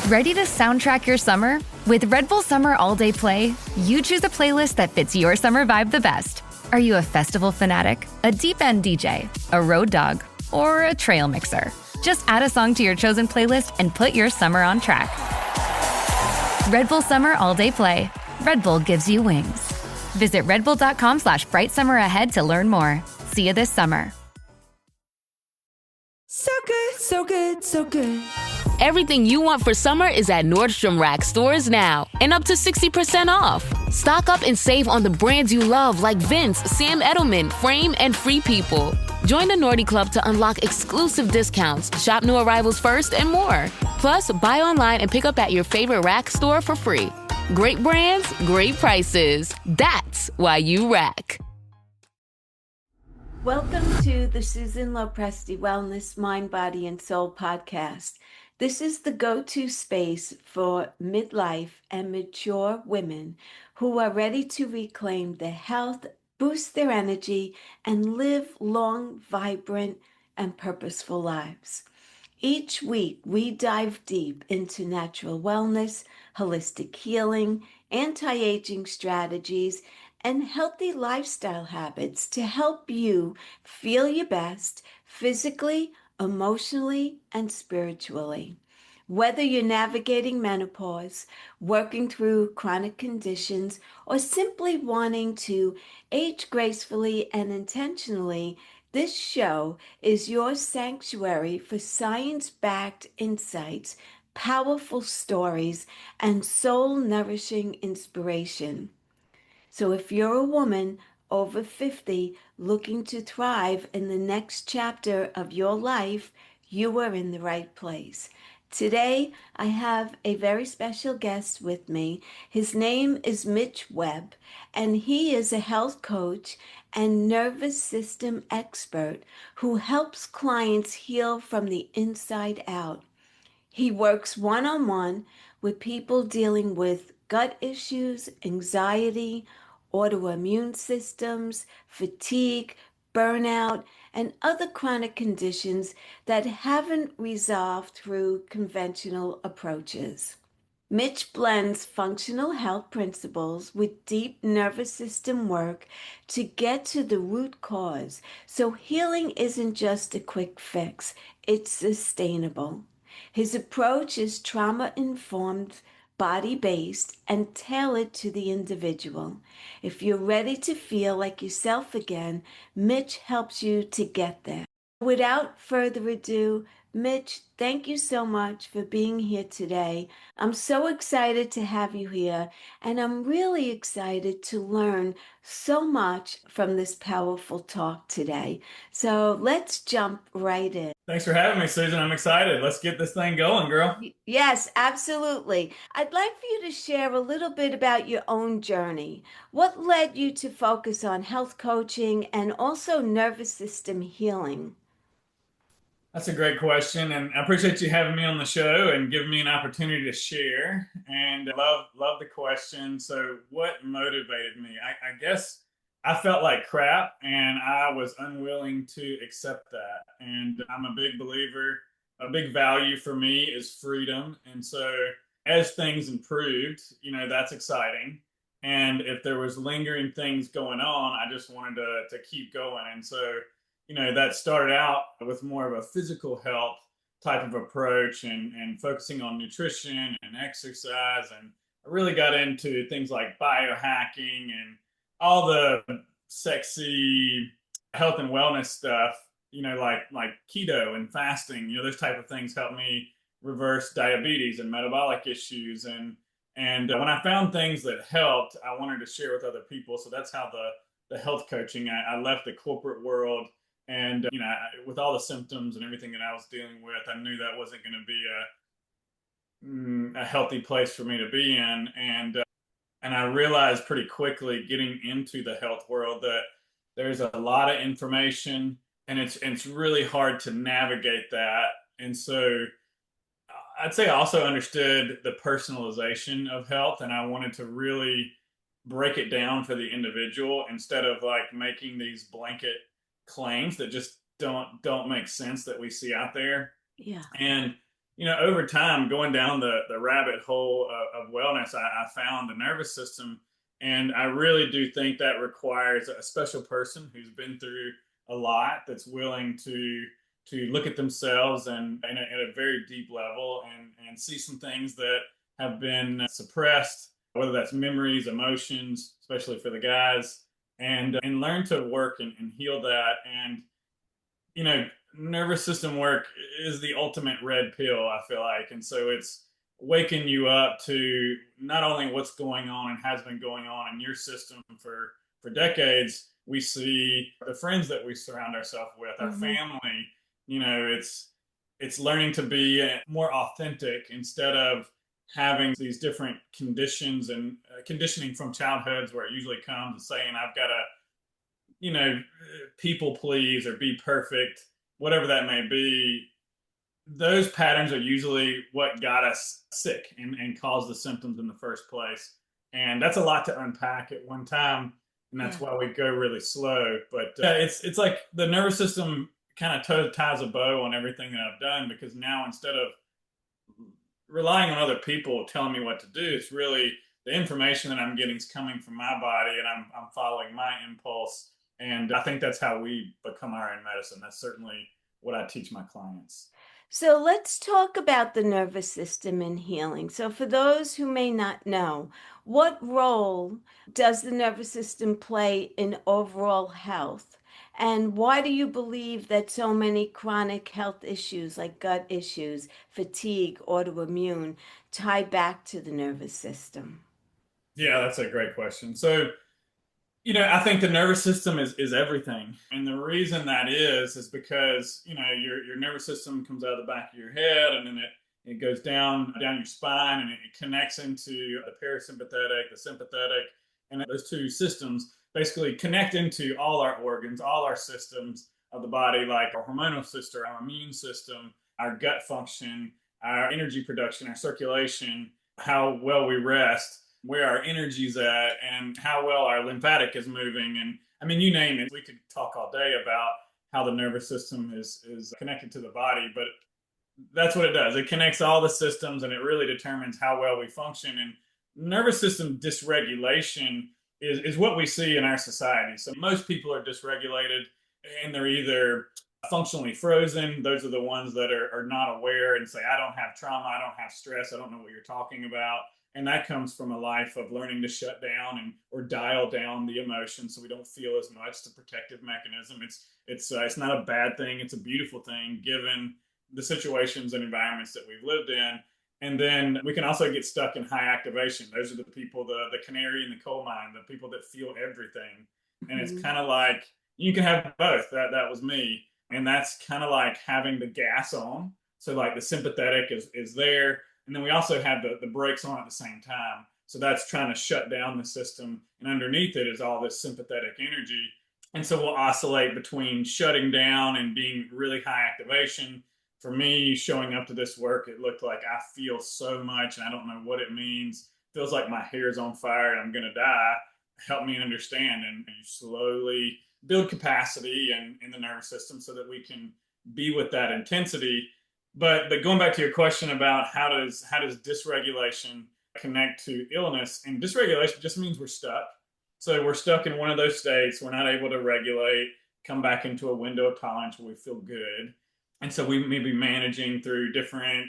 Ready to soundtrack your summer? With Red Bull Summer All Day Play, you choose a playlist that fits your summer vibe the best. Are you a festival fanatic, a deep end DJ, a road dog, or a trail mixer? Just add a song to your chosen playlist and put your summer on track. Red Bull Summer All Day Play. Red Bull gives you wings. Visit redbull.com/brightsummer to learn more. See you this summer. So good, so good, so good. Everything you want for summer is at Nordstrom Rack stores now, and up to 60% off. Stock up and save on the brands you love like Vince, Sam Edelman, Frame, and Free People. Join the Nordy Club to unlock exclusive discounts, shop new arrivals first, and more. Plus, buy online and pick up at your favorite Rack store for free. Great brands, great prices. That's why you Rack. Welcome to the Susan LoPresti Wellness, Mind, Body, and Soul podcast. This is the go-to space for midlife and mature women who are ready to reclaim their health, boost their energy, and live long, vibrant, and purposeful lives. Each week, we dive deep into natural wellness, holistic healing, anti-aging strategies, and healthy lifestyle habits to help you feel your best physically, emotionally, and spiritually. Whether you're navigating menopause, working through chronic conditions, or simply wanting to age gracefully and intentionally, this show is your sanctuary for science-backed insights, powerful stories, and soul-nourishing inspiration. So if you're a woman over 50 looking to thrive in the next chapter of your life, you are in the right place. Today, I have a very special guest with me. His name is Mitch Webb, and he is a health coach and nervous system expert who helps clients heal from the inside out. He works one-on-one with people dealing with gut issues, anxiety, autoimmune systems, fatigue, burnout, and other chronic conditions that haven't resolved through conventional approaches. Mitch blends functional health principles with deep nervous system work to get to the root cause. So healing isn't just a quick fix, it's sustainable. His approach is trauma-informed, body-based, and tailored to the individual. If you're ready to feel like yourself again, Mitch helps you to get there. Without further ado, Mitch, thank you so much for being here today. I'm so excited to have you here, and I'm really excited to learn so much from this powerful talk today. So let's jump right in. Thanks for having me, Susan. I'm excited. Let's get this thing going, girl. Yes, absolutely. I'd like for you to share a little bit about your own journey. What led you to focus on health coaching and also nervous system healing? That's a great question, and I appreciate you having me on the show and giving me an opportunity to share. And I love the question. So, what motivated me? I guess I felt like crap, and I was unwilling to accept that. And I'm a big believer. A big value for me is freedom, and so as things improved, that's exciting. And if there was lingering things going on, I just wanted to keep going, and so that started out with more of a physical health type of approach and focusing on nutrition and exercise. And I really got into things like biohacking and all the sexy health and wellness stuff, like keto and fasting, those type of things helped me reverse diabetes and metabolic issues. And when I found things that helped, I wanted to share with other people. So that's how the health coaching, I left the corporate world. And, with all the symptoms and everything that I was dealing with, I knew that wasn't going to be a healthy place for me to be in. And I realized pretty quickly getting into the health world that there's a lot of information and it's really hard to navigate that. And so I'd say I also understood the personalization of health, and I wanted to really break it down for the individual instead of like making these blanket claims that just don't make sense that we see out there. Yeah. And over time, going down the rabbit hole of wellness, I found the nervous system. And I really do think that requires a special person who's been through a lot, that's willing to look at themselves and at a very deep level and see some things that have been suppressed, whether that's memories, emotions, especially for the guys, and learn to work and heal that. And you know, nervous system work is the ultimate red pill, I feel like. And so it's waking you up to not only what's going on and has been going on in your system for decades. We see the friends that we surround ourselves with, our family. It's learning to be more authentic instead of having these different conditions and conditioning from childhoods where it usually comes and saying I've got to people please or be perfect, whatever that may be. Those patterns are usually what got us sick and caused the symptoms in the first place. And that's a lot to unpack at one time. And that's why we go really slow. But it's like the nervous system kind of ties a bow on everything that I've done, because now instead of relying on other people telling me what to do, it's really the information that I'm getting is coming from my body, and I'm following my impulse. And I think that's how we become our own medicine. That's certainly what I teach my clients. So let's talk about the nervous system in healing. So for those who may not know, what role does the nervous system play in overall health? And why do you believe that so many chronic health issues like gut issues, fatigue, autoimmune tie back to the nervous system? Yeah, that's a great question. So, I think the nervous system is everything. And the reason that is because, your nervous system comes out of the back of your head, and then it goes down your spine, and it connects into the parasympathetic, the sympathetic, and those two systems basically connect into all our organs, all our systems of the body, like our hormonal system, our immune system, our gut function, our energy production, our circulation, how well we rest, where our energy's at, and how well our lymphatic is moving. And I mean, you name it. We could talk all day about how the nervous system is connected to the body, but that's what it does. It connects all the systems, and it really determines how well we function. And nervous system dysregulation is what we see in our society. So most people are dysregulated, and they're either functionally frozen. Those are the ones that are not aware and say, I don't have trauma, I don't have stress, I don't know what you're talking about. And that comes from a life of learning to shut down or dial down the emotions so we don't feel as much. It's a protective mechanism. It's not a bad thing. It's a beautiful thing given the situations and environments that we've lived in. And then we can also get stuck in high activation. Those are the people, the canary in the coal mine, the people that feel everything. And it's kind of like you can have both. That was me. And that's kind of like having the gas on. So like the sympathetic is there. And then we also have the brakes on at the same time. So that's trying to shut down the system. And underneath it is all this sympathetic energy. And so we'll oscillate between shutting down and being really high activation. For me, showing up to this work, it looked like I feel so much and I don't know what it means. It feels like my hair's on fire and I'm going to die. Help me understand. And you slowly build capacity in the nervous system so that we can be with that intensity. But going back to your question about how does dysregulation connect to illness, and dysregulation just means we're stuck. So we're stuck in one of those states. We're not able to regulate, come back into a window of tolerance where we feel good. And so we may be managing through different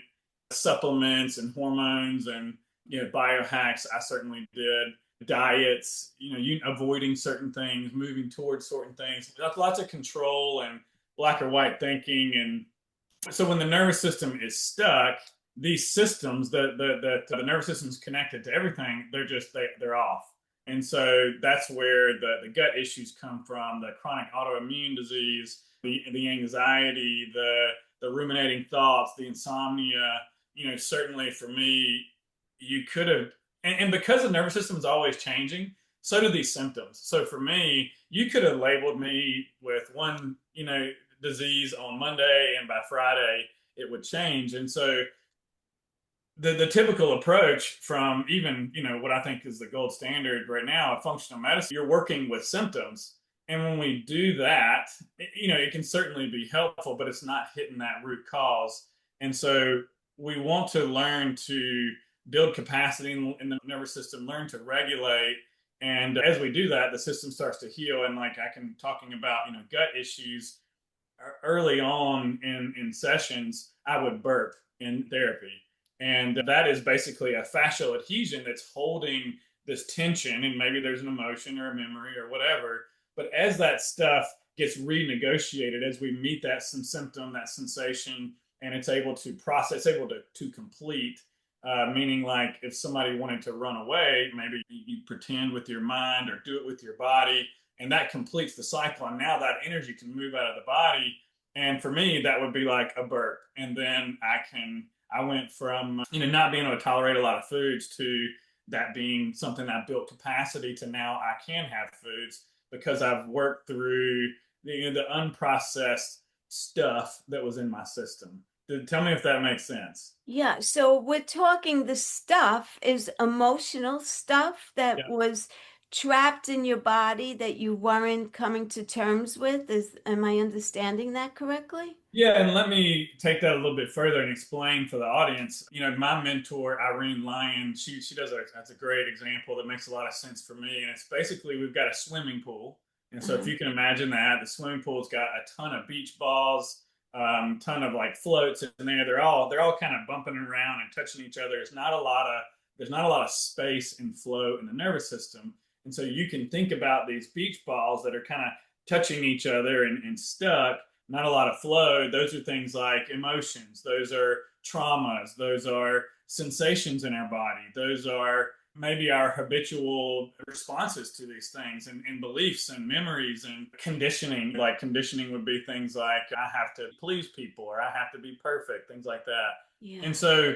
supplements and hormones and biohacks. I certainly did. Diets, avoiding certain things, moving towards certain things. Lots of control and black or white thinking. And so when the nervous system is stuck, these systems that the nervous system is connected to everything, they're off. And so that's where the gut issues come from, the chronic autoimmune disease, the anxiety, the ruminating thoughts, the insomnia. Certainly for me, you could have, and because the nervous system is always changing, so do these symptoms. So for me, you could have labeled me with one, disease on Monday, and by Friday it would change. And so the typical approach from even, what I think is the gold standard right now of functional medicine, you're working with symptoms. And when we do that, it can certainly be helpful, but it's not hitting that root cause. And so we want to learn to build capacity in the nervous system, learn to regulate. And as we do that, the system starts to heal. And like I can talking about, gut issues early on in sessions, I would burp in therapy. And that is basically a fascial adhesion that's holding this tension. And maybe there's an emotion or a memory or whatever. But as that stuff gets renegotiated, as we meet that symptom, that sensation, and it's able to process, able to complete, meaning like if somebody wanted to run away, maybe you pretend with your mind or do it with your body, and that completes the cycle. And now that energy can move out of the body. And for me, that would be like a burp. And then I went from, not being able to tolerate a lot of foods to that being something that built capacity to now I can have foods because I've worked through the unprocessed stuff that was in my system. Tell me if that makes sense. Yeah, so we're talking the stuff is emotional stuff that Yeah. was trapped in your body that you weren't coming to terms with. Am I understanding that correctly? Yeah, and let me take that a little bit further and explain for the audience. My mentor, Irene Lyon, she does that's a great example that makes a lot of sense for me. And it's basically we've got a swimming pool. And so if Uh-huh. you can imagine that, the swimming pool's got a ton of beach balls, ton of like floats in there. They're all kind of bumping around and touching each other. There's not a lot of space and flow in the nervous system. And so you can think about these beach balls that are kind of touching each other and stuck, not a lot of flow. Those are things like emotions, those are traumas, those are sensations in our body, those are maybe our habitual responses to these things and beliefs and memories and conditioning. Like conditioning would be things like I have to please people or I have to be perfect, things like that. Yeah. And so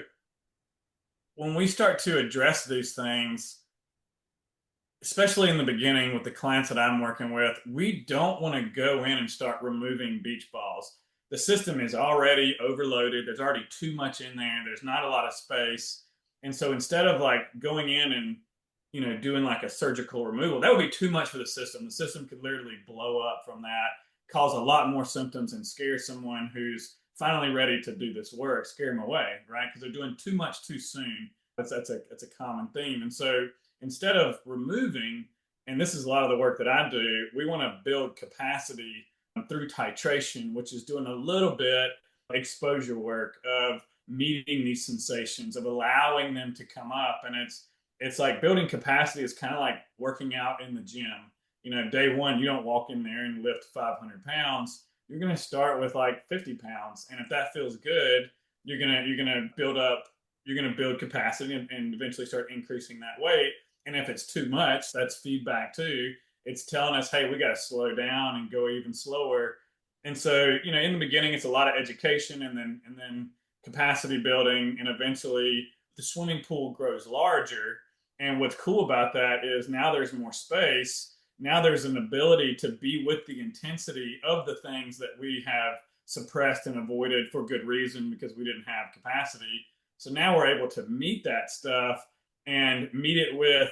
when we start to address these things, especially in the beginning with the clients that I'm working with, we don't want to go in and start removing beach balls. The system is already overloaded. There's already too much in there. There's not a lot of space. And so instead of like going in and, doing like a surgical removal, that would be too much for the system. The system could literally blow up from that, cause a lot more symptoms and scare someone who's finally ready to do this work, scare them away, right? Because they're doing too much too soon. That's a common theme. And so instead of removing, and this is a lot of the work that I do, we want to build capacity through titration, which is doing a little bit exposure work of meeting these sensations, of allowing them to come up. And it's like building capacity is kind of like working out in the gym. Day one, you don't walk in there and lift 500 pounds. You're going to start with like 50 pounds. And if that feels good, you're going to build capacity and eventually start increasing that weight. And if it's too much, that's feedback too. It's telling us, hey, we got to slow down and go even slower. And so, in the beginning, it's a lot of education and then capacity building. And eventually the swimming pool grows larger. And what's cool about that is now there's more space. Now there's an ability to be with the intensity of the things that we have suppressed and avoided for good reason because we didn't have capacity. So now we're able to meet that stuff and meet it with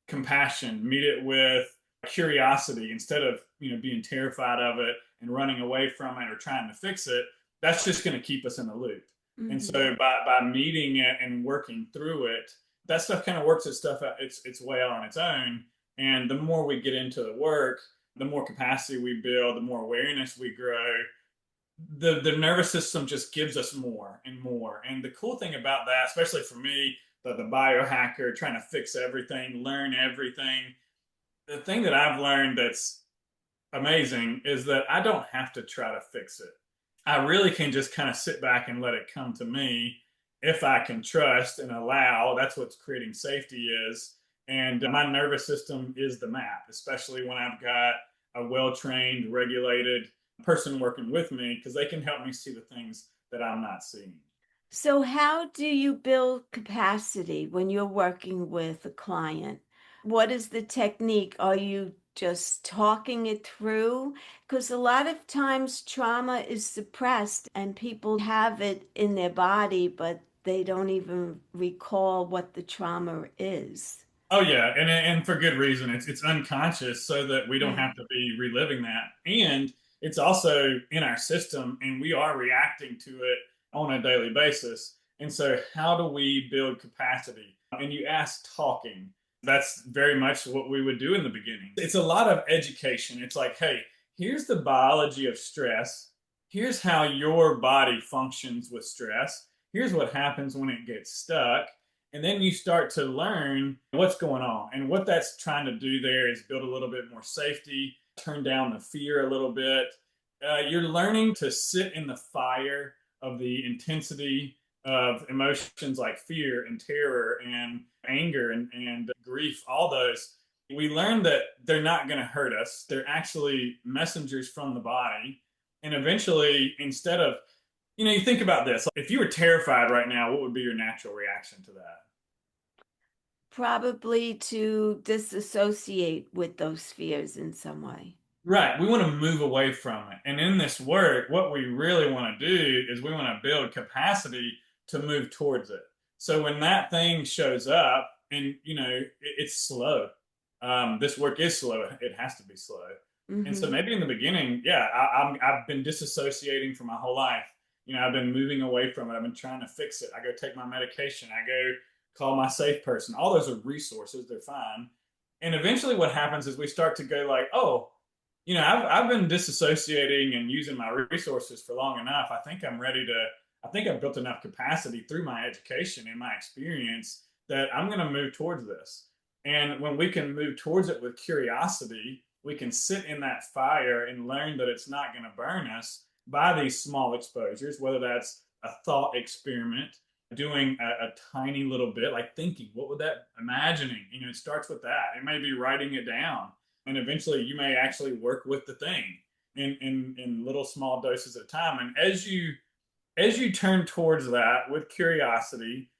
compassion, meet it with curiosity instead of being terrified of it and running away from it or trying to fix it. That's just going to keep us in the loop. Mm-hmm. And so by meeting it and working through it, that stuff kind of works its stuff out its way out on its own. And the more we get into the work, the more capacity we build, the more awareness we grow. The nervous system just gives us more and more. And the cool thing about that, especially for me, the biohacker trying to fix everything, learn everything, the thing that I've learned that's amazing is that I don't have to try to fix it. I really can just kind of sit back and let it come to me if I can trust and allow. That's what's creating safety is. And my nervous system is the map, especially when I've got a well-trained, regulated person working with me, because they can help me see the things that I'm not seeing. So how do you build capacity when you're working with a client? What is the technique? Are you just talking it through? Because a lot of times trauma is suppressed and people have it in their body, but they don't even recall what the trauma is. Oh yeah, and for good reason. It's unconscious so that we don't Yeah. have to be reliving that. And it's also in our system and we are reacting to it on a daily basis. And so how do we build capacity? And you asked talking. That's very much what we would do in the beginning. It's a lot of education. It's like, hey, here's the biology of stress. Here's how your body functions with stress. Here's what happens when it gets stuck. And then you start to learn what's going on. And what that's trying to do there is build a little bit more safety, turn down the fear a little bit. You're learning to sit in the fire of the intensity of emotions like fear and terror and anger and grief, all those. We learn that they're not going to hurt us. They're actually messengers from the body. And eventually, instead of, you think about this, if you were terrified right now, what would be your natural reaction to that? Probably to disassociate with those fears in some way. Right. We want to move away from it. And in this work, what we really want to do is we want to build capacity to move towards it. So when that thing shows up and, it's slow, this work is slow. It has to be slow. And so maybe in the beginning, yeah, I've been disassociating for my whole life. I've been moving away from it. I've been trying to fix it. I go take my medication. I go call my safe person. All those are resources. They're fine. And eventually what happens is we start to go like, oh, I've been disassociating and using my resources for long enough. I think I've built enough capacity through my education and my experience that I'm going to move towards this. And when we can move towards it with curiosity, we can sit in that fire and learn that it's not going to burn us by these small exposures, whether that's a thought experiment, doing a tiny little bit, like thinking, what would that, imagining, it starts with that. It may be writing it down. And eventually you may actually work with the thing in little small doses at a time. And as you turn towards that with curiosity,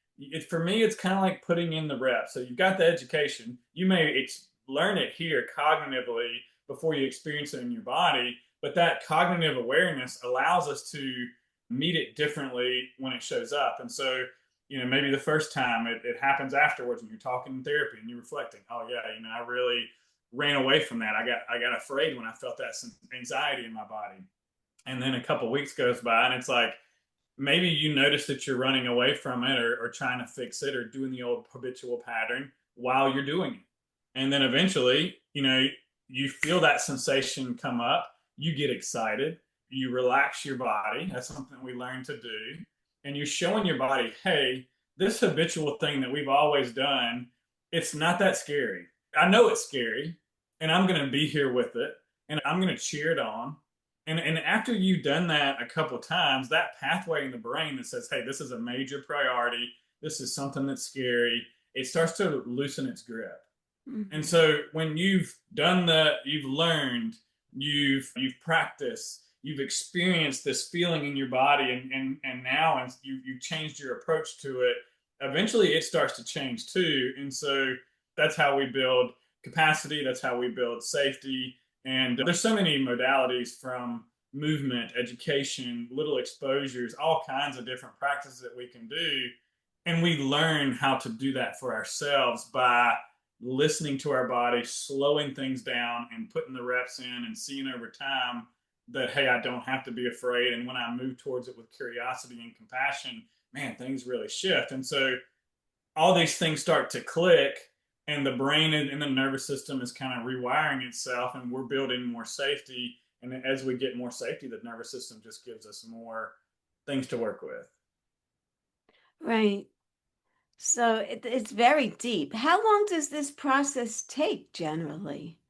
for me, it's kind of like putting in the reps. So you've got the education. You may learn it here cognitively before you experience it in your body. But that cognitive awareness allows us to meet it differently when it shows up. And so, maybe the first time it happens afterwards when you're talking in therapy and you're reflecting, oh yeah, I really ran away from that. I got afraid when I felt that anxiety in my body. And then a couple weeks goes by and it's like, maybe you notice that you're running away from it or trying to fix it or doing the old habitual pattern while you're doing it. And then eventually, you feel that sensation come up, you get excited, you relax your body. That's something we learn to do. And you're showing your body, hey, this habitual thing that we've always done, it's not that scary. I know it's scary, and I'm going to be here with it, and I'm going to cheer it on. And after you've done that a couple of times, that pathway in the brain that says, hey, this is a major priority, this is something that's scary, it starts to loosen its grip. And so when you've done that, you've learned, you've practiced, you've experienced this feeling in your body, and now you've changed your approach to it, eventually it starts to change too. And so that's how we build capacity. That's how we build safety. And there's so many modalities, from movement, education, little exposures, all kinds of different practices that we can do. And we learn how to do that for ourselves by listening to our body, slowing things down and putting the reps in and seeing over time that, hey, I don't have to be afraid. And when I move towards it with curiosity and compassion, man, things really shift. And so all these things start to click, and the brain and the nervous system is kind of rewiring itself, and we're building more safety. And as we get more safety, the nervous system just gives us more things to work with. Right. So it's very deep. How long does this process take generally?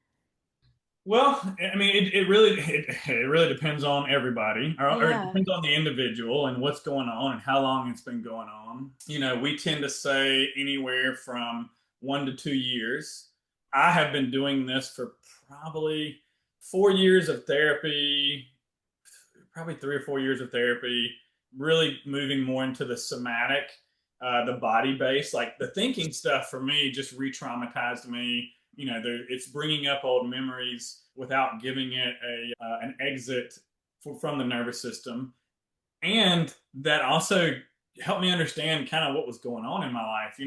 Well, I mean, it really depends on everybody, or it Yeah. depends on the individual and what's going on and how long it's been going on. We tend to say anywhere from 1 to 2 years. I have been doing this for probably 4 years of therapy, probably 3 or 4 years of therapy, really moving more into the somatic, the body base. Like the thinking stuff for me just re-traumatized me. It's bringing up old memories without giving it an exit from the nervous system. And that also helped me understand kind of what was going on in my life.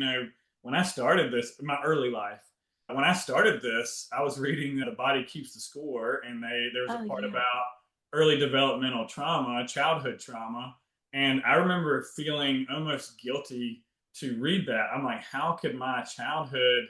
When I started this, my early life, when I started this, I was reading The Body Keeps the Score, and there was a part Yeah. about early developmental trauma, childhood trauma. And I remember feeling almost guilty to read that. I'm like, how could my childhood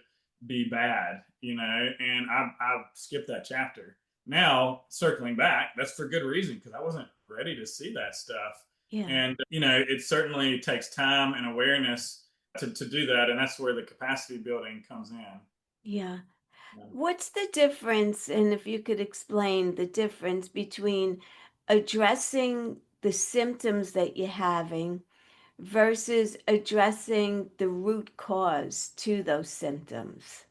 be bad? And I skipped that chapter. Now, circling back, that's for good reason because I wasn't ready to see that stuff. Yeah. And, it certainly takes time and awareness to do that. And that's where the capacity building comes in. Yeah. Yeah. What's the difference, and if you could explain the difference between addressing the symptoms that you're having versus addressing the root cause to those symptoms?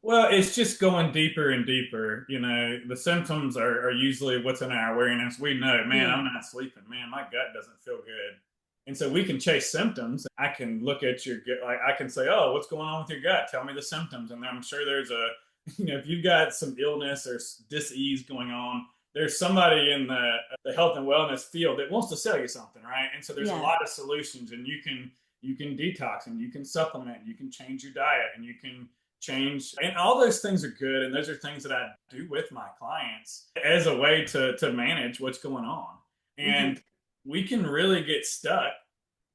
Well, it's just going deeper and deeper. The symptoms are usually what's in our awareness. We know, man, Yeah. I'm not sleeping. Man, my gut doesn't feel good. And so we can chase symptoms. I can look at your gut, like I can say, oh, what's going on with your gut? Tell me the symptoms. And I'm sure there's if you've got some illness or dis-ease going on, there's somebody in the health and wellness field that wants to sell you something, right? And so there's a Yeah. lot of solutions, and you can detox, and you can supplement, you can change your diet, and you can change, and all those things are good, and those are things that I do with my clients as a way to manage what's going on. Hmm. And we can really get stuck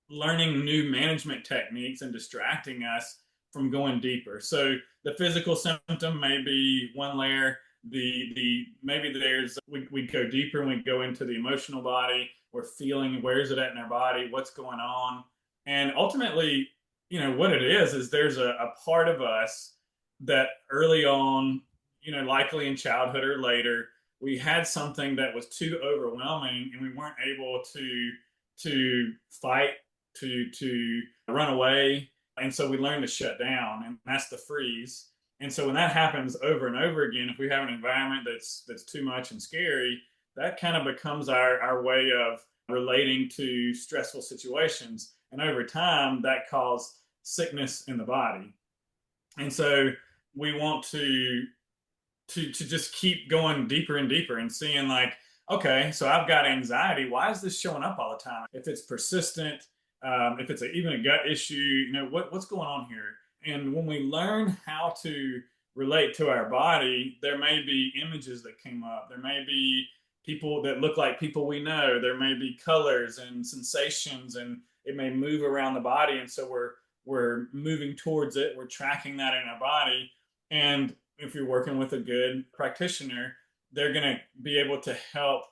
learning new management techniques and distracting us from going deeper. So the physical symptom may be one layer. The maybe there's we go deeper and we go into the emotional body. We're feeling, where is it at in our body, what's going on. And ultimately, what it is there's a part of us that early on, likely in childhood or later, we had something that was too overwhelming and we weren't able to fight, to run away. And so we learn to shut down, and that's the freeze. And so when that happens over and over again, if we have an environment that's too much and scary, that kind of becomes our way of relating to stressful situations. And over time, that causes sickness in the body. And so we want to just keep going deeper and deeper and seeing, like, okay, so I've got anxiety. Why is this showing up all the time? If it's persistent, if it's even a gut issue, what's going on here? And when we learn how to relate to our body, there may be images that came up. There may be people that look like people we know. There may be colors and sensations, and it may move around the body. And so we're moving towards it. We're tracking that in our body. And if you're working with a good practitioner, they're going to be able to help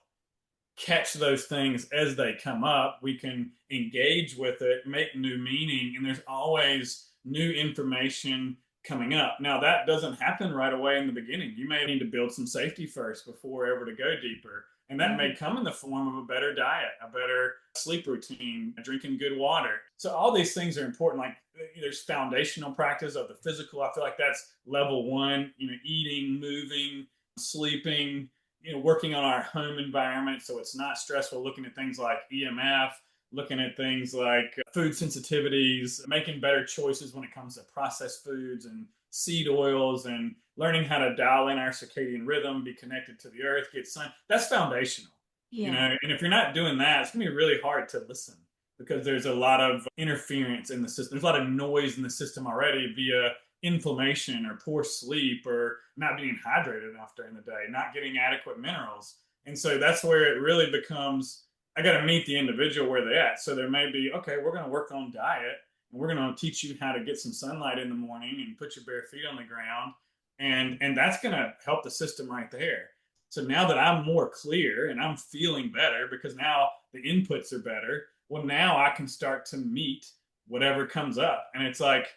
catch those things as they come up. We can engage with it, make new meaning, and there's always new information coming up. Now, that doesn't happen right away in the beginning. You may need to build some safety first before ever to go deeper. And that may come in the form of a better diet, a better sleep routine, drinking good water. So all these things are important. Like, there's foundational practice of the physical. I feel like that's level one, eating, moving, sleeping, working on our home environment so it's not stressful, looking at things like EMF, looking at things like food sensitivities, making better choices when it comes to processed foods and seed oils, and learning how to dial in our circadian rhythm, be connected to the earth, get sun. That's foundational. Yeah. And if you're not doing that, it's gonna be really hard to listen because there's a lot of interference in the system. There's a lot of noise in the system already via inflammation or poor sleep or not being hydrated enough during the day, not getting adequate minerals. And so that's where it really becomes, I got to meet the individual where they're at. So there may be, okay, we're going to work on diet, and we're going to teach you how to get some sunlight in the morning and put your bare feet on the ground. And that's going to help the system right there. So now that I'm more clear and I'm feeling better because now the inputs are better, well, now I can start to meet whatever comes up. And it's like,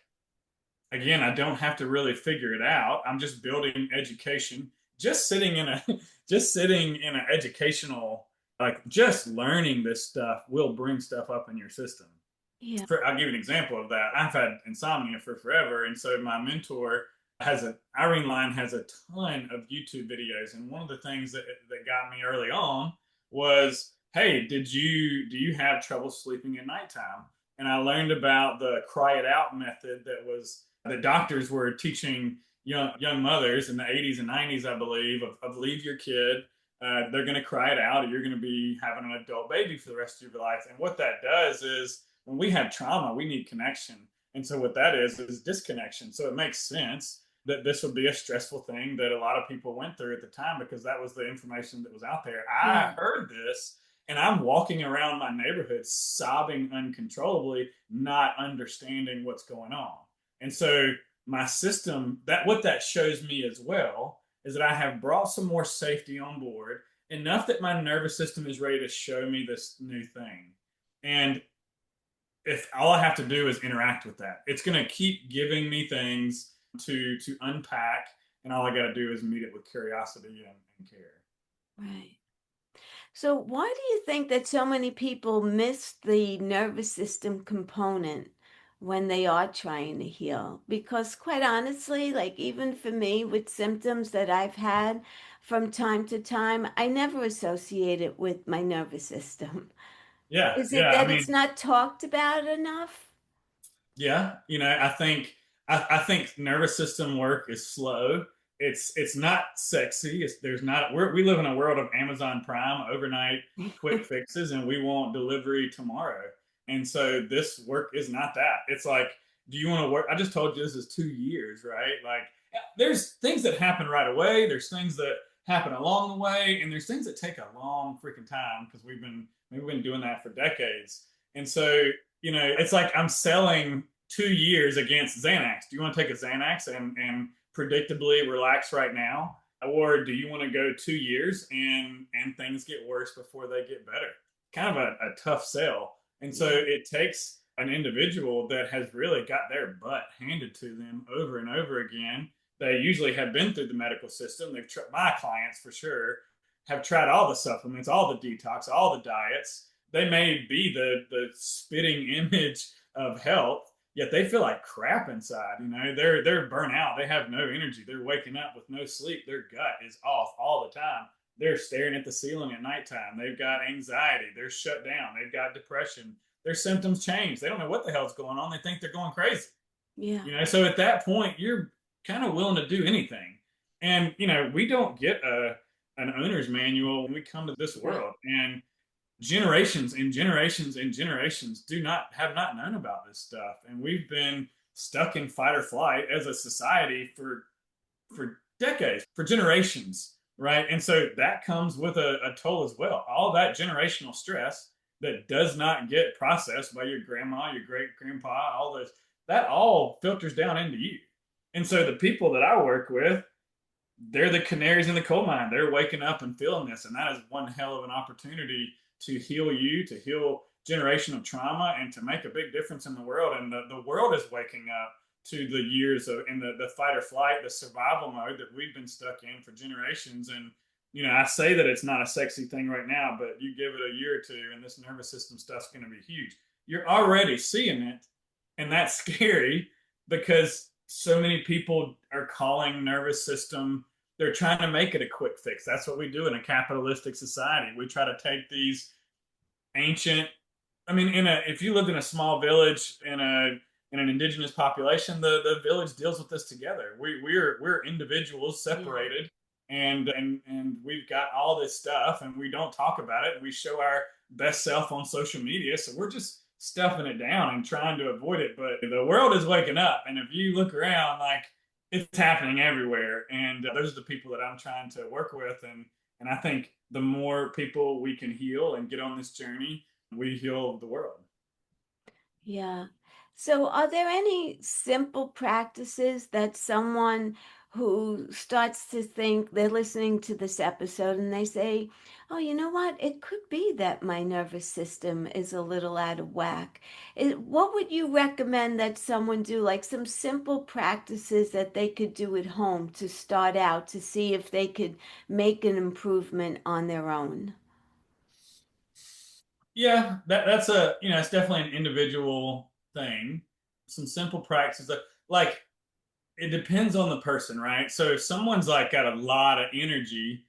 again, I don't have to really figure it out. I'm just building education, just sitting in an educational, like, just learning this stuff will bring stuff up in your system. Yeah. I'll give you an example of that. I've had insomnia for forever. And so my mentor Irene Line has a ton of YouTube videos. And one of the things that got me early on was, hey, do you have trouble sleeping at nighttime? And I learned about the cry it out method that doctors were teaching young mothers in the 80s and 90s, I believe, of leave your kid. They're going to cry it out, or you're going to be having an adult baby for the rest of your life. And what that does is, when we have trauma, we need connection. And so what that is disconnection. So it makes sense that this would be a stressful thing that a lot of people went through at the time because that was the information that was out there. I heard this And I'm walking around my neighborhood sobbing uncontrollably, not understanding what's going on. And so my system, that what that shows me as well is that I have brought some more safety on board, enough that my nervous system is ready to show me this new thing. And if all I have to do is interact with that, it's going to keep giving me things to unpack, and all I got to do is meet it with curiosity and care. Right. So why do you think that so many people miss the nervous system component when they are trying to heal? Because quite honestly, like even for me with symptoms that I've had from time to time, I never associate it with my nervous system. Yeah, Is it yeah. I that mean, it's not talked about enough? yeah, I think nervous system work is slow. It's not sexy. There's not we live in a world of Amazon Prime overnight quick fixes, and we want delivery tomorrow. And so this work is not that. It's like, do you want to work? I just told you this is 2 years, right? Like, yeah, there's things that happen right away. There's things that happen along the way, and there's things that take a long freaking time because we've been doing that for decades. And so, it's like I'm selling 2 years against Xanax. Do you want to take a Xanax and predictably relax right now? Or do you want to go 2 years and things get worse before they get better? Kind of a tough sell. And so it takes an individual that has really got their butt handed to them over and over again. They usually have been through the medical system. My clients for sure have tried all the supplements, all the detox, all the diets. They may be the spitting image of health, yet they feel like crap inside. They're burnt out. They have no energy. They're waking up with no sleep. Their gut is off all the time. They're staring at the ceiling at nighttime. They've got anxiety. They're shut down. They've got depression. Their symptoms change. They don't know what the hell's going on. They think they're going crazy. Yeah. So at that point, you're kind of willing to do anything. And we don't get an owner's manual when we come to this Right. world. And generations and generations and generations have not known about this stuff, and we've been stuck in fight or flight as a society for decades, for generations, right? And so that comes with a toll as well. All that generational stress that does not get processed by your grandma, your great grandpa, all this, that all filters down into you. And so the people that I work with, they're the canaries in the coal mine. They're waking up and feeling this, and that is one hell of an opportunity to heal you, to heal generational trauma, and to make a big difference in the world. And the world is waking up to the years of in the fight or flight, the survival mode that we've been stuck in for generations. And I say that it's not a sexy thing right now, but you give it a year or two, and this nervous system stuff's going to be huge. You're already seeing it, and that's scary because so many people are calling nervous system. They're trying to make it a quick fix. That's what we do in a capitalistic society. We try to take these ancient, if you lived in a small village in an indigenous population, the village deals with this together. We're individuals separated, and we've got all this stuff, and we don't talk about it. We show our best self on social media, so we're just stuffing it down and trying to avoid it. But the world is waking up, and if you look around, like, it's happening everywhere. And those are the people that I'm trying to work with. And I think the more people we can heal and get on this journey, we heal the world. Yeah. So, are there any simple practices that someone who starts to think they're listening to this episode and they say, oh, you know what? It could be that my nervous system is a little out of whack. What would you recommend that someone do? Like some simple practices that they could do at home to start out to see if they could make an improvement on their own? Yeah, that's it's definitely an individual thing. Some simple practices like it depends on the person, right? So if someone's like got a lot of energy,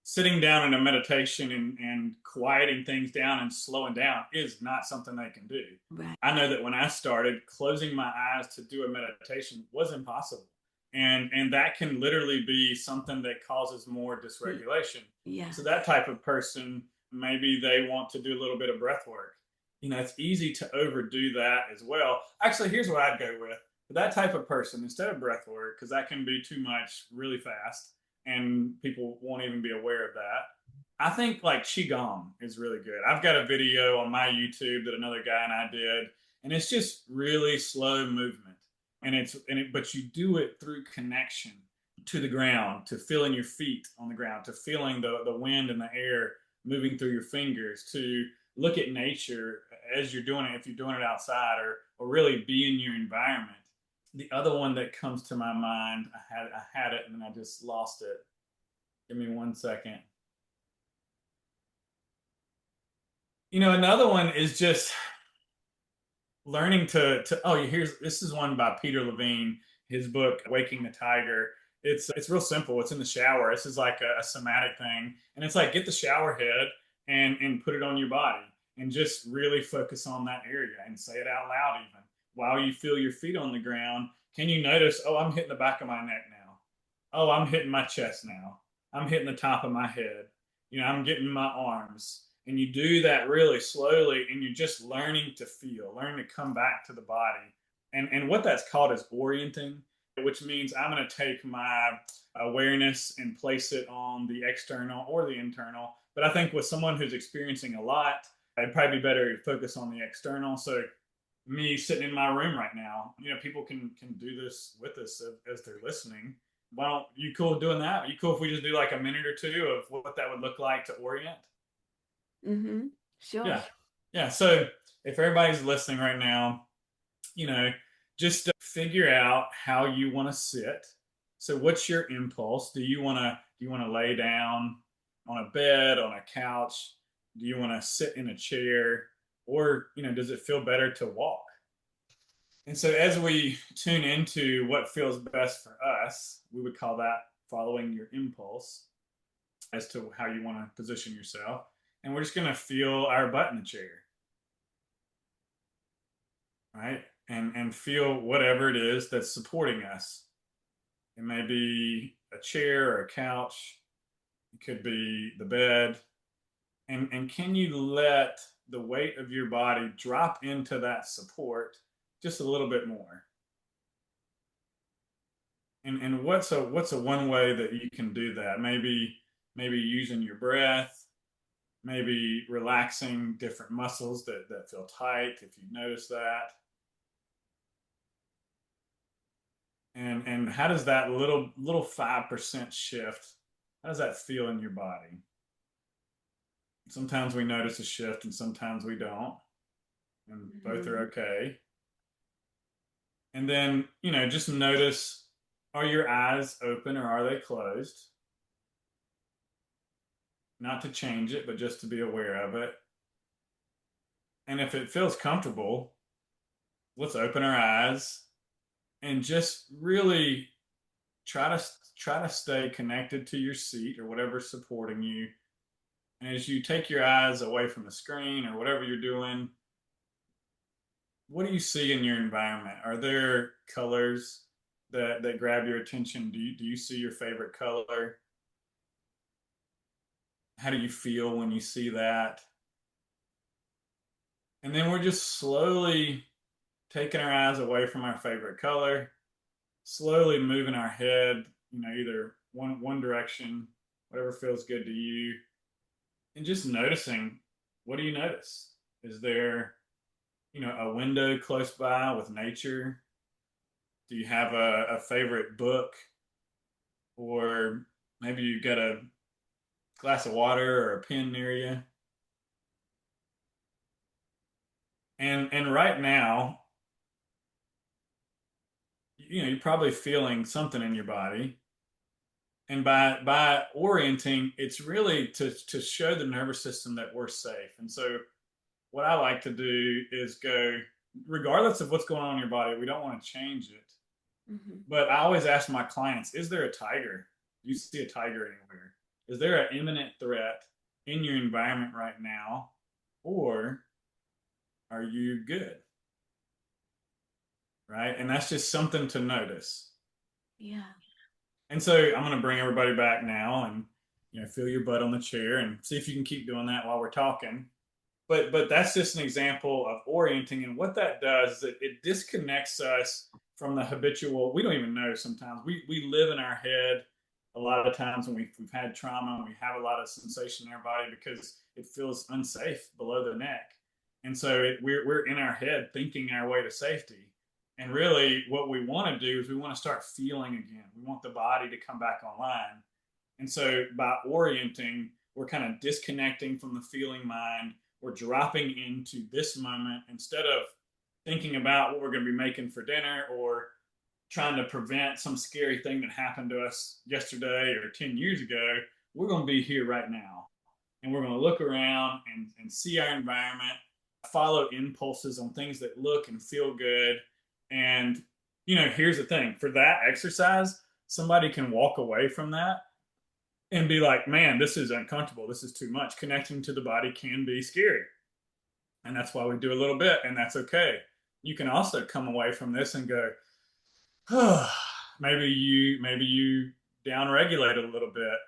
sitting down in a meditation and quieting things down and slowing down is not something they can do. Right. I know that when I started, closing my eyes to do a meditation was impossible. And that can literally be something that causes more dysregulation. Yeah. So that type of person, maybe they want to do a little bit of breath work. It's easy to overdo that as well. Actually, here's what I'd go with. For that type of person, instead of breath work, because that can be too much really fast and people won't even be aware of that, I think like Qigong is really good. I've got a video on my YouTube that another guy and I did, and it's just really slow movement. But you do it through connection to the ground, to feeling your feet on the ground, to feeling the wind and the air moving through your fingers, to look at nature as you're doing it, if you're doing it outside, or really be in your environment. The other one that comes to my mind, I had it and then I just lost it. Give me 1 second. Another one is just learning to this is one by Peter Levine, his book Waking the Tiger. It's real simple. It's in the shower. This is like a somatic thing, and it's like get the shower head and put it on your body and just really focus on that area and say it out loud. Even while you feel your feet on the ground, can you notice, oh, I'm hitting the back of my neck now, oh, I'm hitting my chest now, I'm hitting the top of my head, I'm getting my arms. And you do that really slowly, and you're just learning to feel, learning to come back to the body. And what that's called is orienting, which means I'm going to take my awareness and place it on the external or the internal. But I think with someone who's experiencing a lot, it'd probably be better to focus on the external. So me sitting in my room right now, people can do this with us as they're listening. Why don't you cool doing that? Are you cool if we just do like a minute or two of what that would look like to orient? Mm-hmm. Sure. Yeah. So if everybody's listening right now, just figure out how you want to sit. So what's your impulse? Do you want to lay down on a bed, on a couch? Do you want to sit in a chair? Or, does it feel better to walk? And so as we tune into what feels best for us, we would call that following your impulse as to how you want to position yourself. And we're just going to feel our butt in the chair, right? And feel whatever it is that's supporting us. It may be a chair or a couch. It could be the bed. And can you let the weight of your body drop into that support just a little bit more? And what's a one way that you can do that? Maybe using your breath. Maybe relaxing different muscles that feel tight, if you notice that. And how does that little 5% shift, how does that feel in your body? Sometimes we notice a shift and sometimes we don't. And both are okay. And then, just notice, are your eyes open or are they closed? Not to change it, but just to be aware of it. And if it feels comfortable, let's open our eyes and just really try to stay connected to your seat or whatever's supporting you. And as you take your eyes away from the screen or whatever you're doing, what do you see in your environment? Are there colors that grab your attention? Do you see your favorite color? How do you feel when you see that? And then we're just slowly taking our eyes away from our favorite color, slowly moving our head, either one direction, whatever feels good to you, and just noticing, what do you notice? Is there, a window close by with nature? Do you have a favorite book? Or maybe you've got a glass of water or a pen near you. And right now, you're probably feeling something in your body. And by orienting, it's really to show the nervous system that we're safe. And so what I like to do is go, regardless of what's going on in your body, we don't want to change it. Mm-hmm. But I always ask my clients, is there a tiger? Do you see a tiger anywhere? Is there an imminent threat in your environment right now? Or are you good? Right? And that's just something to notice. Yeah. And so I'm going to bring everybody back now and, feel your butt on the chair and see if you can keep doing that while we're talking. But that's just an example of orienting. And what that does is it disconnects us from the habitual, we don't even know sometimes. We live in our head a lot of times when we've had trauma and we have a lot of sensation in our body because it feels unsafe below the neck. And so we're in our head thinking our way to safety. And really, what we want to do is we want to start feeling again. We want the body to come back online. And so by orienting, we're kind of disconnecting from the feeling mind. We're dropping into this moment instead of thinking about what we're going to be making for dinner or trying to prevent some scary thing that happened to us yesterday or 10 years ago. We're going to be here right now. And we're going to look around and see our environment, follow impulses on things that look and feel good. And, here's the thing, for that exercise, somebody can walk away from that and be like, man, this is uncomfortable. This is too much. Connecting to the body can be scary. And that's why we do a little bit, and that's okay. You can also come away from this and go, oh, maybe you down-regulate a little bit.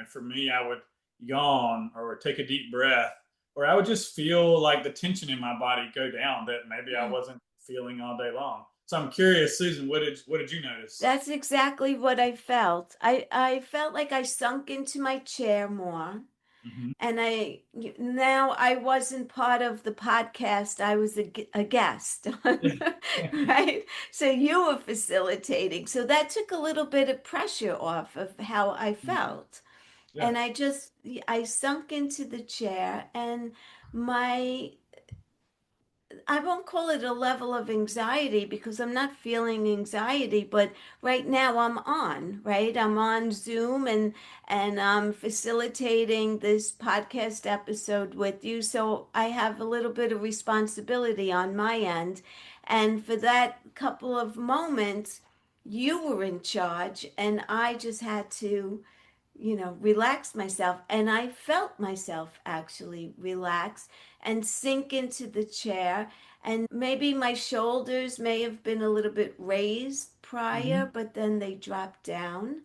For me, I would yawn or take a deep breath, or I would just feel like the tension in my body go down that maybe I wasn't feeling all day long. So I'm curious, Susan, what did you notice? That's exactly what I felt. I felt like I sunk into my chair more. Mm-hmm. And now I wasn't part of the podcast. I was a guest, right? So you were facilitating. So that took a little bit of pressure off of how I felt. Yeah. And I sunk into the chair, and I won't call it a level of anxiety because I'm not feeling anxiety, but right now I'm on, right? I'm on Zoom and I'm facilitating this podcast episode with you. So I have a little bit of responsibility on my end. And for that couple of moments, you were in charge, and I just had to relax myself. And I felt myself actually relax and sink into the chair. And maybe my shoulders may have been a little bit raised prior, but then they dropped down.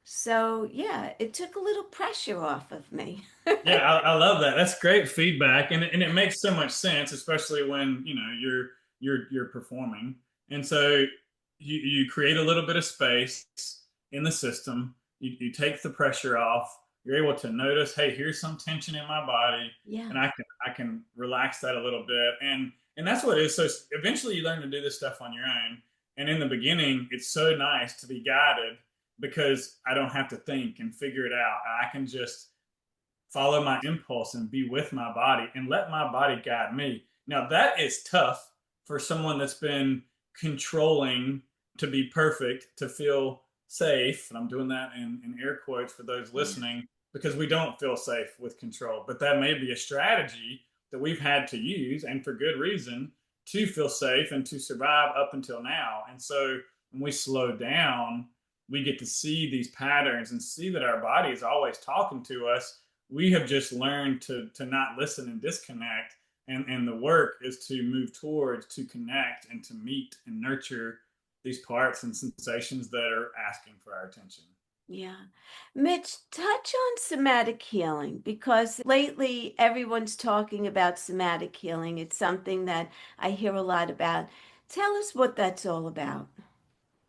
So, yeah, it took a little pressure off of me. Yeah, I love that. That's great feedback, and it makes so much sense, especially when you're performing. And so you create a little bit of space in the system. You take the pressure off. You're able to notice, hey, here's some tension in my body, Yeah. and I can relax that a little bit. And that's what it is. So eventually, you learn to do this stuff on your own. And in the beginning, it's so nice to be guided because I don't have to think and figure it out. I can just follow my impulse and be with my body and let my body guide me. Now, that is tough for someone that's been controlling to be perfect, to feel safe. And I'm doing that in air quotes for those listening, because we don't feel safe with control. But that may be a strategy that we've had to use, and for good reason, to feel safe and to survive up until now. And so when we slow down, we get to see these patterns and see that our body is always talking to us. We have just learned to not listen and disconnect. And the work is to move towards, to connect and to meet and nurture these parts and sensations that are asking for our attention. Yeah. Mitch, touch on somatic healing, because lately everyone's talking about somatic healing. It's something that I hear a lot about. Tell us what that's all about.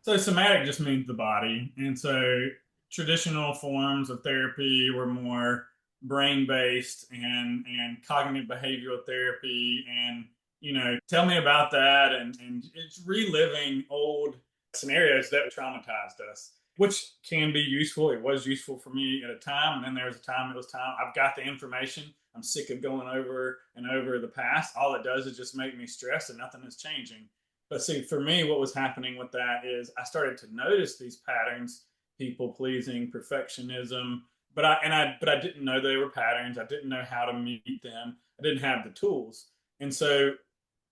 So somatic just means the body. And so traditional forms of therapy were more brain-based and cognitive behavioral therapy. And, tell me about that. And it's reliving old scenarios that traumatized us, which can be useful. It was useful for me at a time. And then there was a time I've got the information. I'm sick of going over and over the past. All it does is just make me stress and nothing is changing. But see, for me, what was happening with that is I started to notice these patterns: people pleasing, perfectionism. But I didn't know they were patterns. I didn't know how to meet them. I didn't have the tools. And so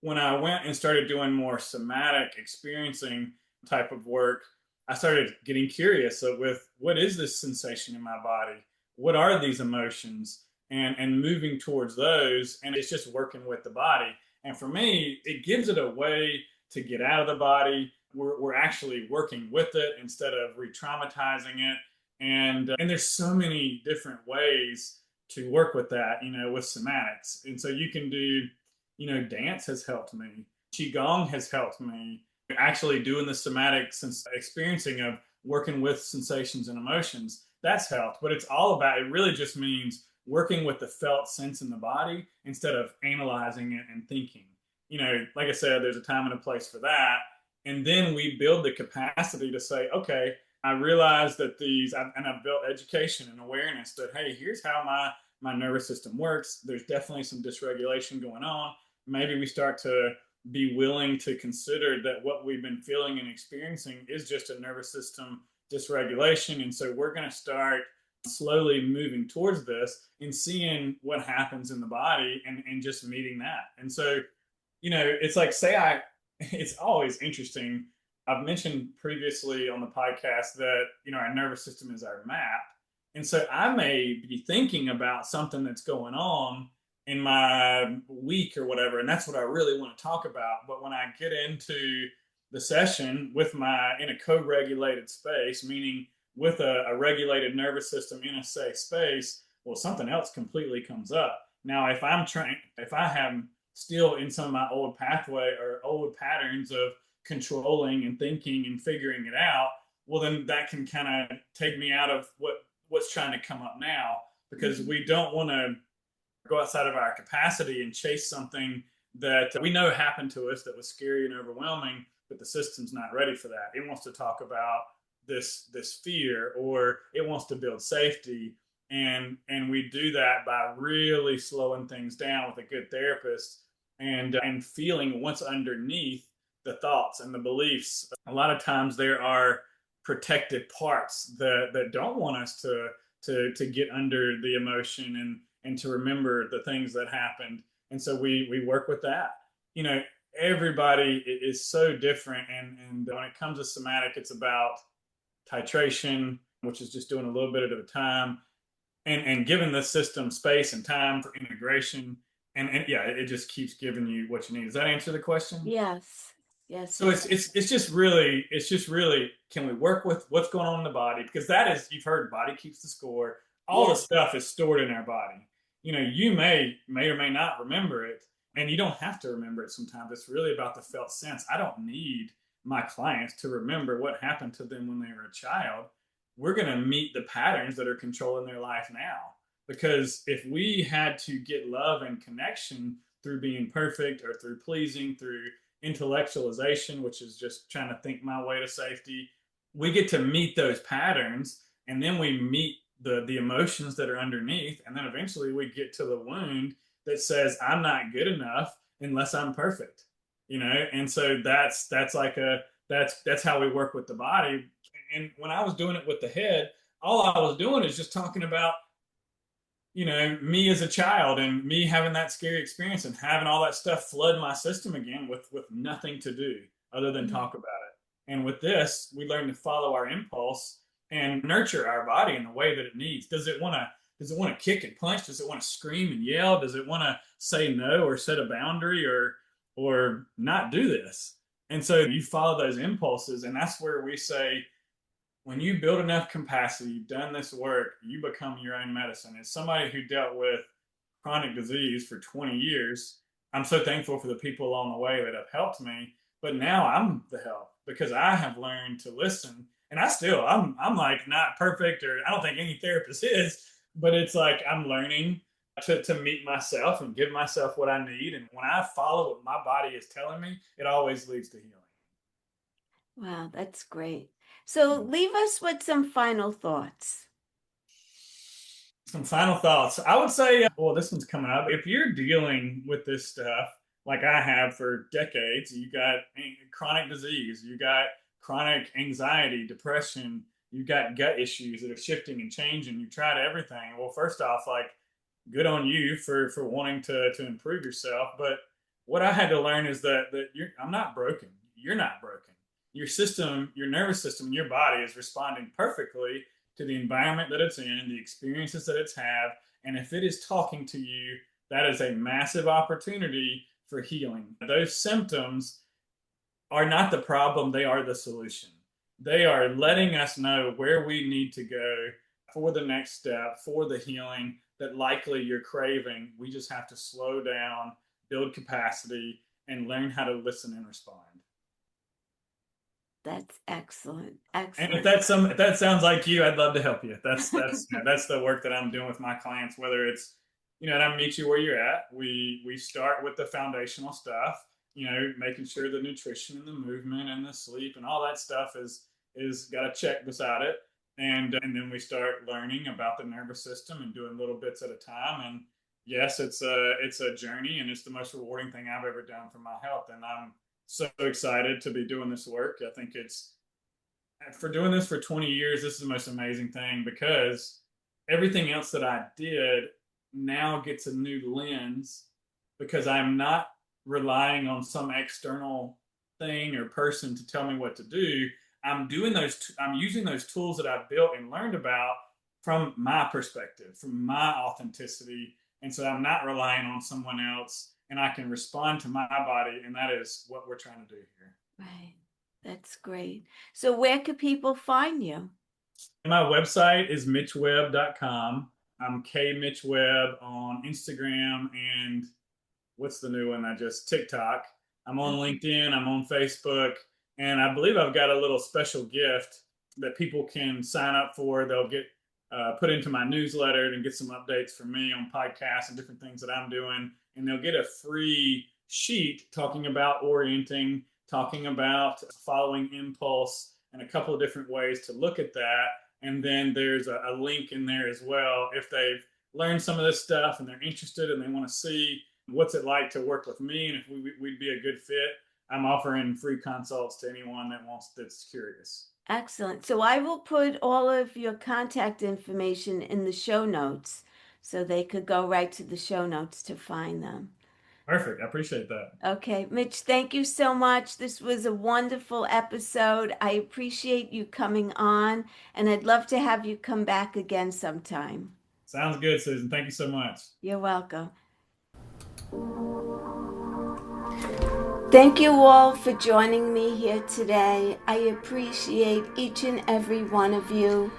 when I went and started doing more somatic experiencing type of work, I started getting curious with what is this sensation in my body? What are these emotions? And moving towards those. And it's just working with the body. And for me, it gives it a way to get out of the body. We're actually working with it instead of re-traumatizing it. And there's so many different ways to work with that, with somatics. And so you can do, dance has helped me. Qigong has helped me. Actually doing the somatic experiencing of working with sensations and emotions, that's helped. But it's all about, it really just means working with the felt sense in the body instead of analyzing it and thinking. Like I said, there's a time and a place for that. And then we build the capacity to say, okay, I realize that I've built education and awareness that, hey, here's how my nervous system works. There's definitely some dysregulation going on. Maybe we start to be willing to consider that what we've been feeling and experiencing is just a nervous system dysregulation. And so we're going to start slowly moving towards this and seeing what happens in the body and just meeting that. And so, it's like, it's always interesting. I've mentioned previously on the podcast that, our nervous system is our map. And so I may be thinking about something that's going on in my week or whatever, and that's what I really want to talk about. But when I get into the session in a co-regulated space, meaning with a regulated nervous system in a safe space, well, something else completely comes up. Now, if I am still in some of my old pathway or old patterns of controlling and thinking and figuring it out, well, then that can kind of take me out of what's trying to come up now, because we don't want to go outside of our capacity and chase something that we know happened to us that was scary and overwhelming, but the system's not ready for that. It wants to talk about this fear, or it wants to build safety. And we do that by really slowing things down with a good therapist and feeling what's underneath the thoughts and the beliefs. A lot of times there are protected parts that don't want us to get under the emotion and to remember the things that happened. And so we work with that. Everybody is so different. And when it comes to somatic, it's about titration, which is just doing a little bit at a time, and giving the system space and time for integration. And yeah, it just keeps giving you what you need. Does that answer the question? Yes. So it's just really, can we work with what's going on in the body? Because that is, you've heard, body keeps the score. All the stuff is stored in our body. You may or may not remember it, and you don't have to remember it sometimes. It's really about the felt sense. I don't need my clients to remember what happened to them when they were a child. We're going to meet the patterns that are controlling their life now. Because if we had to get love and connection through being perfect or through pleasing, through intellectualization, which is just trying to think my way to safety, we get to meet those patterns, and then we meet the emotions that are underneath, and then eventually we get to the wound that says I'm not good enough unless I'm perfect, and so that's how we work with the body. And when I was doing it with the head, all I was doing is just talking about me as a child and me having that scary experience and having all that stuff flood my system again with nothing to do other than talk about it. And with this, we learn to follow our impulse and nurture our body in the way that it needs. Does it want to kick and punch? Does it want to scream and yell? Does it want to say no or set a boundary or not do this? And so you follow those impulses, and that's where we say, when you build enough capacity, you've done this work, you become your own medicine. As somebody who dealt with chronic disease for 20 years, I'm so thankful for the people along the way that have helped me. But now I'm the help because I have learned to listen. And I'm like not perfect, or I don't think any therapist is, but it's like I'm learning to meet myself and give myself what I need. And when I follow what my body is telling me, it always leads to healing. Wow, that's great. So leave us with some final thoughts. Some final thoughts. I would say, well, this one's coming up. If you're dealing with this stuff like I have for decades, you got chronic disease, you got chronic anxiety, depression, you got gut issues that are shifting and changing, you've tried everything. Well, first off, like, good on you for wanting to improve yourself. But what I had to learn is that I'm not broken. You're not broken. Your system, your nervous system, your body is responding perfectly to the environment that it's in, the experiences that it's had. And if it is talking to you, that is a massive opportunity for healing. Those symptoms are not the problem, they are the solution. They are letting us know where we need to go for the next step, for the healing that likely you're craving. We just have to slow down, build capacity, and learn how to listen and respond. That's excellent. And if Excellent. if that sounds like you, I'd love to help you. That's the work that I'm doing with my clients. Whether it's, and I meet you where you're at. We start with the foundational stuff. Making sure the nutrition and the movement and the sleep and all that stuff is got a check beside it. And then we start learning about the nervous system and doing little bits at a time. And yes, it's a journey, and it's the most rewarding thing I've ever done for my health. And I'm so excited to be doing this work. I think it's for doing this for 20 years, this is the most amazing thing, because everything else that I did now gets a new lens, because I'm not relying on some external thing or person to tell me what to do. I'm using those tools that I've built and learned about from my perspective, from my authenticity. And so I'm not relying on someone else, and I can respond to my body. And that is what we're trying to do here. Right. That's great. So where could people find you? My website is mitchwebb.com. I'm K Mitch Webb on Instagram, and what's the new one? TikTok. I'm on LinkedIn. I'm on Facebook. And I believe I've got a little special gift that people can sign up for. They'll get put into my newsletter and get some updates from me on podcasts and different things that I'm doing. And they'll get a free sheet talking about orienting, talking about following impulse, and a couple of different ways to look at that. And then there's a link in there as well. If they've learned some of this stuff and they're interested and they want to see what's it like to work with me and if we'd be a good fit, I'm offering free consults to anyone that's curious. Excellent. So I will put all of your contact information in the show notes, so they could go right to the show notes to find them. Perfect. I appreciate that. Okay, Mitch, thank you so much. This was a wonderful episode. I appreciate you coming on, and I'd love to have you come back again sometime. Sounds good, Susan. Thank you so much. You're welcome. Thank you all for joining me here today. I appreciate each and every one of you.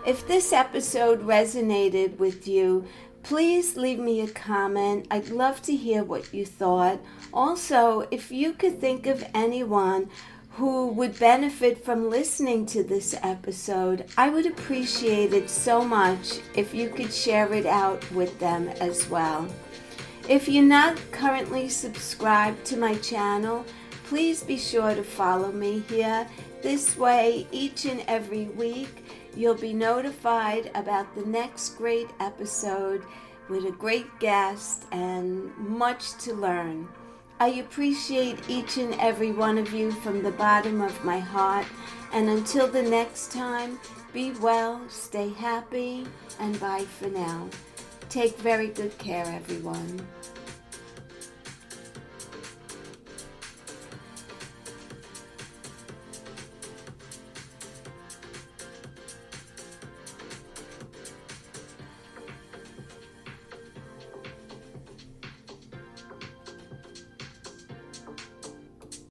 If this episode resonated with you, please leave me a comment. I'd love to hear what you thought. Also, if you could think of anyone who would benefit from listening to this episode, I would appreciate it so much if you could share it out with them as well. If you're not currently subscribed to my channel, please be sure to follow me here. This way, each and every week, you'll be notified about the next great episode with a great guest and much to learn. I appreciate each and every one of you from the bottom of my heart. And until the next time, be well, stay happy, and bye for now. Take very good care, everyone.